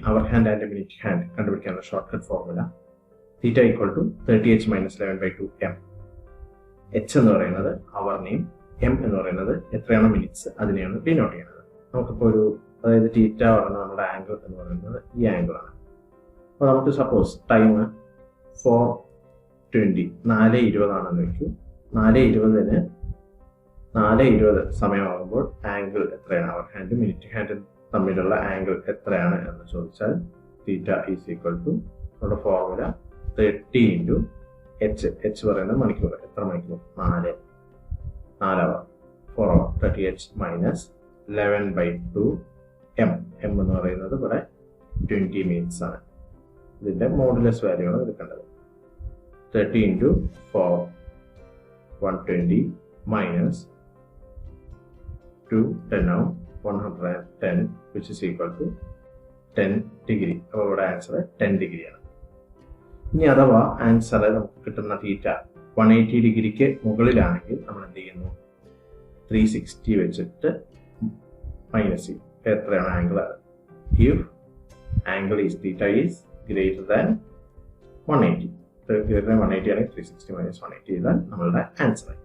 Our hand and minute hand കണ്ടുപിടിക്കാനുള്ള short cut formula theta equal to 30h - 11/2 m. h എന്ന് പറയുന്നത് അവർ name, m എന്ന് പറയുന്നത് എത്രയാണ് മിനിറ്റ്സ് അതിനെയാണ് ഡിനോട്ട് ചെയ്യുന്നത്. നമുക്കിപ്പോൾ അതായത് തീറ്റ പറയുന്നത് നമ്മുടെ ആംഗിൾ എന്ന് പറയുന്നത് ഈ ആംഗിൾ ആണ്. അപ്പോൾ നമുക്ക് സപ്പോസ് ടൈം 4:20 4:20 ആണെന്ന് വെക്കൂ. 4:20 സമയമാകുമ്പോൾ ആംഗിൾ എത്രയാണ്, അവർ ഹാൻഡ് മിനിറ്റ് ഹാൻഡ് തമ്മിലുള്ള ആംഗിൾ എത്രയാണ് എന്ന് ചോദിച്ചാൽ തീറ്റ ഈസ് ഈക്വൽ ടു നമ്മുടെ ഫോർമുല 30 × h പറയുന്നത് മണിക്കൂർ. എത്ര മണിക്കൂർ? 4 അവർ 4 അവർ 30h - 11/2 m. m എന്ന് പറയുന്നത് ഇവിടെ 20 മിനിറ്റ്സ് ആണ്. ഇതിന്റെ മോഡുലസ് വാല്യൂ ആണ് എടുക്കേണ്ടത്. 30 × 4 120 minus 2 10 out 110 which is equal to 10 degree. അപ്പോൾ ഇവിടെ ആൻസർ 10 ഡിഗ്രി ആണ്. ഇനി അഥവാ ആൻസർ നമുക്ക് കിട്ടുന്ന തീറ്റ 180 ഡിഗ്രിക്ക് മുകളിലാണെങ്കിൽ നമ്മൾ എന്ത് ചെയ്യുന്നു? 360 വെച്ചിട്ട് മൈനസ് ചെയ്യും. എത്രയാണ് angle? If angle is theta is greater than 180 ആണെങ്കിൽ 360 - 180 ചെയ്താൽ നമ്മളുടെ ആൻസർ ആയി.